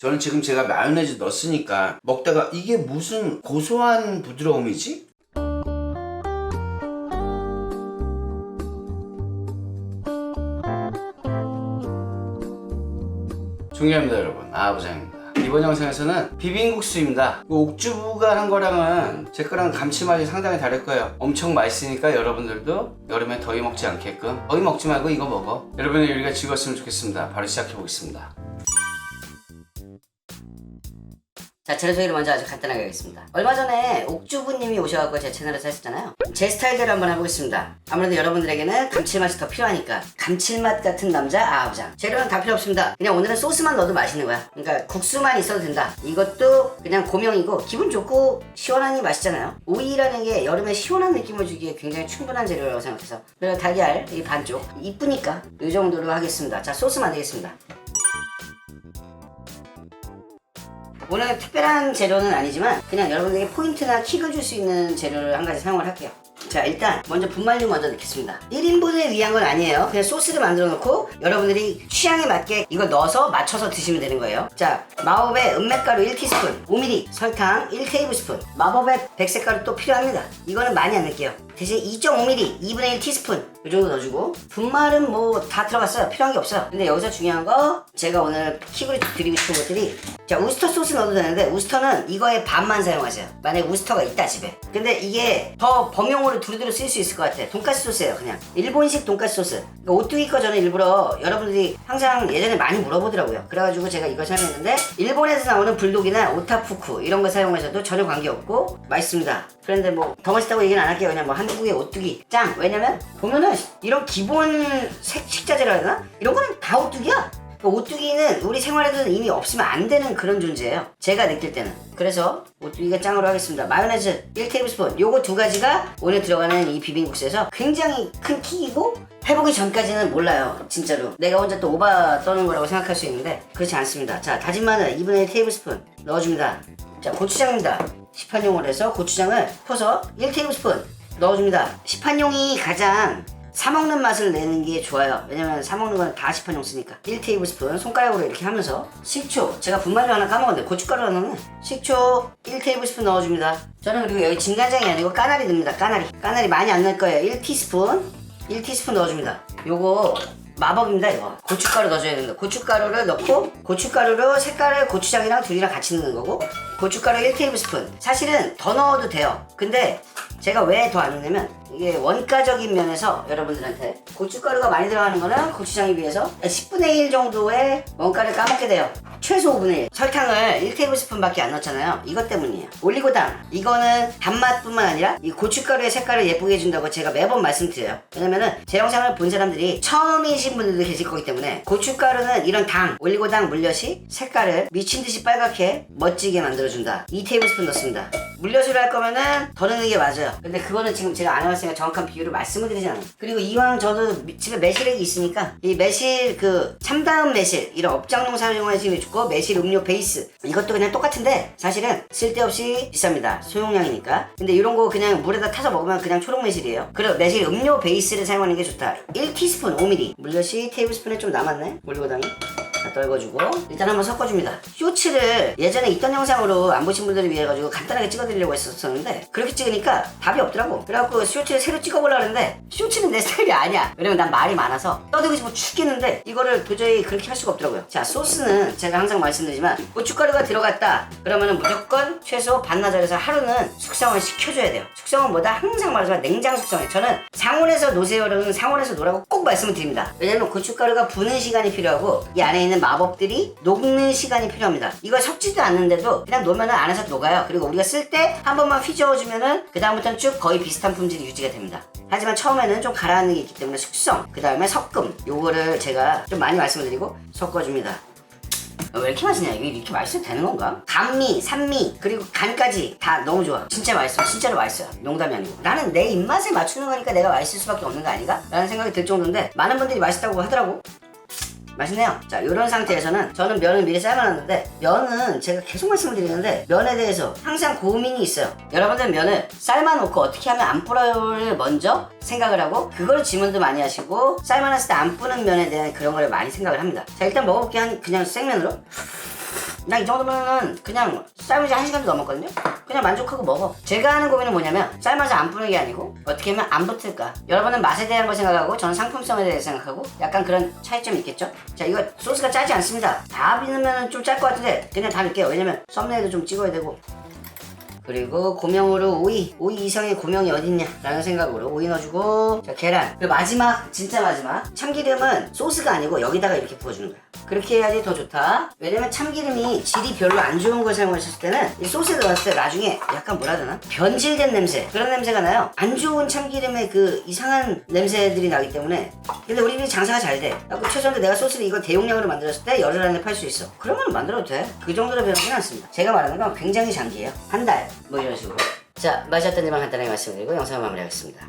저는 지금 제가 마요네즈 넣었으니까 먹다가 이게 무슨 고소한 부드러움이지? 존경합니다 여러분, 아부장입니다. 이번 영상에서는 비빔국수입니다. 옥주부가 한 거랑은 제 거랑 감칠맛이 상당히 다를 거예요. 엄청 맛있으니까 여러분들도 여름에 더위 먹지 않게끔 더위 먹지 말고 이거 먹어. 여러분의 요리가 즐거웠으면 좋겠습니다. 바로 시작해 보겠습니다. 자, 재료 소개를 먼저 아주 간단하게 하겠습니다. 얼마 전에 옥주부님이 오셔갖고 제 채널에서 했었잖아요. 제 스타일대로 한번 해보겠습니다. 아무래도 여러분들에게는 감칠맛이 더 필요하니까 감칠맛 같은 남자 아부장. 재료는 다 필요 없습니다. 그냥 오늘은 소스만 넣어도 맛있는 거야. 그러니까 국수만 있어도 된다. 이것도 그냥 고명이고 기분 좋고 시원하니 맛있잖아요. 오이라는 게 여름에 시원한 느낌을 주기에 굉장히 충분한 재료라고 생각해서 그리고 달걀 이 반쪽 이쁘니까 이 정도로 하겠습니다. 자, 소스 만들겠습니다. 오늘 특별한 재료는 아니지만 그냥 여러분들에게 포인트나 킥을 줄 수 있는 재료를 한 가지 사용을 할게요. 자, 일단 먼저 분말류 먼저 넣겠습니다. 1인분을 위한 건 아니에요. 그냥 소스를 만들어 놓고 여러분들이 취향에 맞게 이걸 넣어서 맞춰서 드시면 되는 거예요. 자, 마법의 은맥가루 1티스푼, 5ml, 설탕 1테이블스푼, 마법의 백색가루 또 필요합니다. 이거는 많이 안 넣을게요. 대신 2.5ml, 2분의 1 티스푼 이 정도 넣어주고, 분말은 뭐 다 들어갔어요. 필요한 게 없어요. 근데 여기서 중요한 거, 제가 오늘 킥으로 드리고 싶은 것들이, 자, 우스터 소스 넣어도 되는데 우스터는 이거의 반만 사용하세요. 만약에 우스터가 있다 집에. 근데 이게 더 범용으로 두루두루 쓸 수 있을 것 같아. 돈까스 소스예요. 그냥 일본식 돈까스 소스. 그러니까 오뚜기 거 저는 일부러 여러분들이 항상 예전에 많이 물어보더라고요. 그래가지고 제가 이걸 사용했는데, 일본에서 나오는 불독이나 오타푸쿠 이런 거 사용하셔도 전혀 관계없고 맛있습니다. 그런데 뭐 더 맛있다고 얘기는 안 할게요. 그냥 뭐 한국의 오뚜기 짱. 왜냐면 보면은 이런 기본 식자재라 해야 되나? 이런 거는 다 오뚜기야. 오뚜기는 우리 생활에서는 이미 없으면 안 되는 그런 존재예요. 제가 느낄 때는. 그래서 오뚜기가 짱으로 하겠습니다. 마요네즈 1테이블스푼. 요거 두 가지가 오늘 들어가는 이 비빔국수에서 굉장히 큰 킥이고, 해보기 전까지는 몰라요. 진짜로 내가 혼자 또 오바 떠는 거라고 생각할 수 있는데 그렇지 않습니다. 자, 다진 마늘 2분의 1 테이블스푼 넣어줍니다. 자, 고추장입니다. 시판용으로 해서 고추장을 퍼서 1테이블스푼 넣어줍니다. 시판용이 가장 사먹는 맛을 내는 게 좋아요. 왜냐면 사먹는 건 다 시판용 쓰니까. 1테이블스푼 손가락으로 이렇게 하면서, 식초, 제가 분말료 하나 까먹었는데 고춧가루 하나는, 식초 1테이블스푼 넣어줍니다. 저는 그리고 여기 진간장이 아니고 까나리 넣습니다. 까나리 많이 안 넣을 거예요. 1티스푼 넣어줍니다. 요거 마법입니다. 이거 고춧가루 넣어줘야 됩니다. 고춧가루를 넣고, 고춧가루로 색깔을 고추장이랑 둘이랑 같이 넣는 거고, 고춧가루 1테이블스푼. 사실은 더 넣어도 돼요. 근데 제가 왜 더 안 넣냐면, 이게 원가적인 면에서 여러분들한테 고춧가루가 많이 들어가는 거는 고추장에 비해서 10분의 1 정도의 원가를 까먹게 돼요. 최소 5분의 1. 설탕을 1테이블스푼 밖에 안 넣잖아요. 이것 때문이에요. 올리고당, 이거는 단맛뿐만 아니라 이 고춧가루의 색깔을 예쁘게 해준다고 제가 매번 말씀드려요. 왜냐면은 제 영상을 본 사람들이 처음이신 분들도 계실 거기 때문에, 고춧가루는 이런 당, 올리고당 물엿이 색깔을 미친듯이 빨갛게 멋지게 만들어준다. 2테이블스푼 넣습니다. 물엿으로 할 거면은 더 넣는 게 맞아요. 근데 그거는 지금 제가 안 해봤으니까 정확한 비율을 말씀을 드리지 않아요. 그리고 이왕 저도 집에 매실액이 있으니까, 이 매실 참다음 매실 이런 업장용 사용하시는 게 좋고, 매실 음료 베이스 이것도 그냥 똑같은데 사실은 쓸데없이 비쌉니다. 소용량이니까. 근데 이런 거 그냥 물에다 타서 먹으면 그냥 초록 매실이에요. 그리고 매실 음료 베이스를 사용하는 게 좋다. 1티스푼 5ml. 물엿이 테이블스푼에 좀 남았네. 올리고당이 다 떨궈주고, 일단 한번 섞어줍니다. 쇼츠를 예전에 있던 영상으로 안 보신 분들을 위해 가지고 간단하게 찍어드리려고 했었는데, 그렇게 찍으니까 답이 없더라고. 그래갖고 쇼츠를 새로 찍어보려고 했는데, 쇼츠는 내 스타일이 아니야. 왜냐면 난 말이 많아서 떠들고 싶어 죽겠는데 이거를 도저히 그렇게 할 수가 없더라고요. 자, 소스는 제가 항상 말씀드리지만, 고춧가루가 들어갔다 그러면은 무조건 최소 반나절에서 하루는 숙성을 시켜줘야 돼요. 숙성은 뭐다? 항상 말하지만 냉장 숙성해. 저는 상온에서 놓으세요 여러분, 상온에서 놓으라고 꼭 말씀을 드립니다. 왜냐면 고춧가루가 부는 시간이 필요하고, 이 안에 있는 마법들이 녹는 시간이 필요합니다. 이걸 섞지도 않는데도 그냥 놓으면 안에서 녹아요. 그리고 우리가 쓸 때 한 번만 휘저어주면은 그 다음부터는 쭉 거의 비슷한 품질이 유지가 됩니다. 하지만 처음에는 좀 가라앉는 게 있기 때문에 숙성, 그 다음에 섞음, 요거를 제가 좀 많이 말씀을 드리고 섞어줍니다. 왜 이렇게 맛있냐? 이게 이렇게 맛있어도 되는 건가? 감미, 산미, 그리고 간까지 다 너무 좋아. 진짜 맛있어. 진짜로 맛있어요. 농담이 아니고. 나는 내 입맛에 맞추는 거니까 내가 맛있을 수밖에 없는 거 아닌가? 라는 생각이 들 정도인데, 많은 분들이 맛있다고 하더라고. 맛있네요. 자, 이런 상태에서는 저는 면을 미리 삶아놨는데, 면은 제가 계속 말씀을 드리는데 면에 대해서 항상 고민이 있어요. 여러분들 면을 삶아놓고 어떻게 하면 안 불어요를 먼저 생각을 하고, 그걸 질문도 많이 하시고, 삶아놨을 때 안 뿌는 면에 대한 그런 걸 많이 생각을 합니다. 자, 일단 먹어볼게요. 그냥 생면으로. 나 이 정도면은 그냥 삶은 지 1시간도 넘었거든요? 그냥 만족하고 먹어. 제가 하는 고민은 뭐냐면 삶아서 안 뿌는 게 아니고 어떻게 하면 안 붙을까. 여러분은 맛에 대한 거 생각하고 저는 상품성에 대해 생각하고 약간 그런 차이점이 있겠죠? 자, 이거 소스가 짜지 않습니다. 다 비누면 좀 짤 것 같은데 그냥 다 넣을게요. 왜냐면 썸네일도 좀 찍어야 되고. 그리고 고명으로 오이 이상의 고명이 어딨냐 라는 생각으로 오이 넣어주고, 자, 계란. 그리고 마지막, 진짜 마지막, 참기름은 소스가 아니고 여기다가 이렇게 부어주는 거야. 그렇게 해야지 더 좋다. 왜냐면 참기름이 질이 별로 안 좋은 걸 사용하셨을 때는 이 소스에 넣었을 때 나중에 약간 뭐라 해야 되나? 변질된 냄새, 그런 냄새가 나요. 안 좋은 참기름의 그 이상한 냄새들이 나기 때문에. 근데 우리 집이 장사가 잘 돼. 그래서 최소한 내가 소스를 이거 대용량으로 만들었을 때 열흘 안에 팔 수 있어. 그러면 만들어도 돼. 그 정도로 변하지는 않습니다. 제가 말하는 건 굉장히 장기예요. 한 달 뭐 이런 식으로. 자, 맛이 어떤지만 간단하게 말씀드리고 영상을 마무리하겠습니다.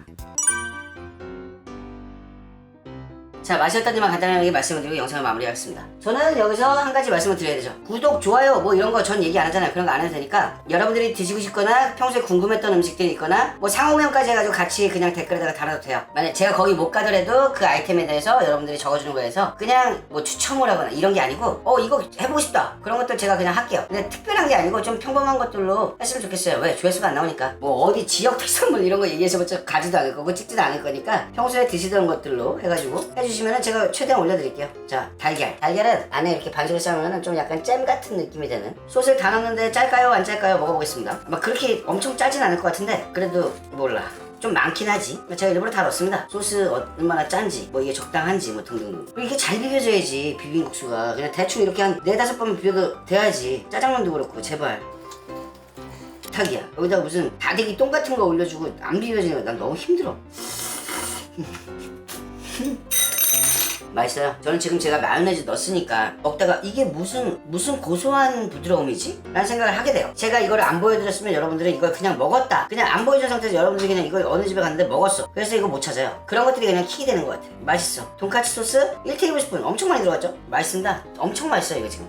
자, 맛이 어떤지만 간단하게 말씀을 드리고 영상을 마무리하겠습니다. 저는 여기서 한 가지 말씀을 드려야 되죠. 구독, 좋아요 뭐 이런 거 전 얘기 안 하잖아요. 그런 거 안 해도 되니까 여러분들이 드시고 싶거나 평소에 궁금했던 음식들이 있거나 뭐 상호명까지 해가지고 같이 그냥 댓글에다가 달아도 돼요. 만약 제가 거기 못 가더라도 그 아이템에 대해서 여러분들이 적어주는 거에서 그냥 뭐 추첨을 하거나 이런 게 아니고 이거 해보고 싶다 그런 것들 제가 그냥 할게요. 근데 특별한 게 아니고 좀 평범한 것들로 했으면 좋겠어요. 왜? 조회수가 안 나오니까. 뭐 어디 지역 특산물 이런 거 얘기해서부터 가지도 않을 거고 찍지도 않을 거니까 평소에 드시던 것들로 해가지고 해주시면은 제가 최대한 올려드릴게요. 자, 달걀은 안에 이렇게 반죽을 싸우면은 좀 약간 잼 같은 느낌이 되는. 소스를 다 넣었는데 짤까요 안 짤까요 먹어보겠습니다. 막 그렇게 엄청 짜진 않을 것 같은데 그래도 몰라. 좀 많긴 하지. 제가 일부러 다 넣었습니다. 소스 얼마나 짠지, 뭐 이게 적당한지, 뭐 등등. 이게 잘 비벼져야지 비빔국수가. 그냥 대충 이렇게 한 4-5번 비벼도 돼야지. 짜장면도 그렇고 제발. 부탁이야. 여기다가 무슨 다대기 똥 같은 거 올려주고 안 비벼지는 거 난 너무 힘들어. 맛있어요. 저는 지금 제가 마요네즈 넣었으니까 먹다가 이게 무슨 고소한 부드러움이지? 라는 생각을 하게 돼요. 제가 이걸 안 보여드렸으면 여러분들은 이걸 그냥 먹었다. 그냥 안 보여준 상태에서 여러분들이 그냥 이걸 어느 집에 갔는데 먹었어. 그래서 이거 못 찾아요. 그런 것들이 그냥 킥이 되는 것 같아요. 맛있어. 돈까스 소스 1테이블스푼 엄청 많이 들어갔죠? 맛있습니다. 엄청 맛있어요 이거 지금.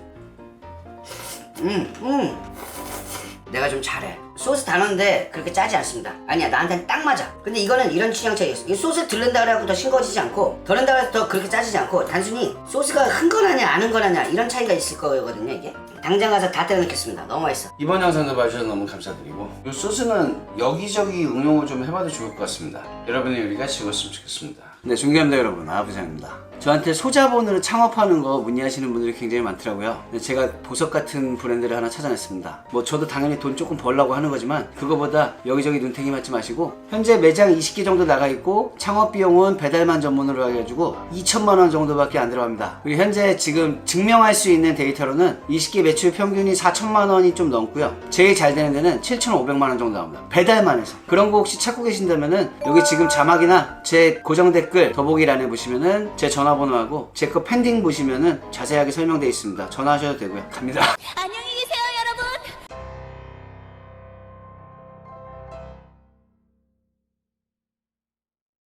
내가 좀 잘해. 소스 다 넣었는데 그렇게 짜지 않습니다. 아니야, 나한테는 딱 맞아. 근데 이거는 이런 취향 차이였어. 이 소스 들른다 그래갖고 더 싱거워지지 않고 덜 넣는다 그래서 더 그렇게 짜지지 않고 단순히 소스가 흥건하냐 안 흥건하냐 이런 차이가 있을 거거든요 이게. 당장 가서 다 때려 넣겠습니다. 너무 맛있어. 이번 영상도 봐주셔서 너무 감사드리고, 이 소스는 여기저기 응용을 좀 해봐도 좋을 것 같습니다. 여러분의 요리가 즐거웠으면 좋겠습니다. 네, 존경합니다 여러분. 아부장입니다. 저한테 소자본으로 창업하는 거 문의하시는 분들이 굉장히 많더라고요. 근데 제가 보석 같은 브랜드를 하나 찾아냈습니다. 뭐 저도 당연히 돈 조금 벌려고 하는 거지만 그거보다 여기저기 눈탱이 맞지 마시고, 현재 매장 20개 정도 나가 있고 창업 비용은 배달만 전문으로 해가지고 2천만 원 정도밖에 안 들어갑니다. 그리고 현재 지금 증명할 수 있는 데이터로는 20개 매출 평균이 4천만 원이 좀 넘고요. 제일 잘 되는 데는 7,500만 원 정도 나옵니다. 배달만 해서. 그런 거 혹시 찾고 계신다면은 여기 지금 자막이나 제 고정 댓글 더보기란에 보시면은 제 전화번호하고 제 거 pending 보시면은 자세하게 설명되어 있습니다. 전화하셔도 되고요. 갑니다.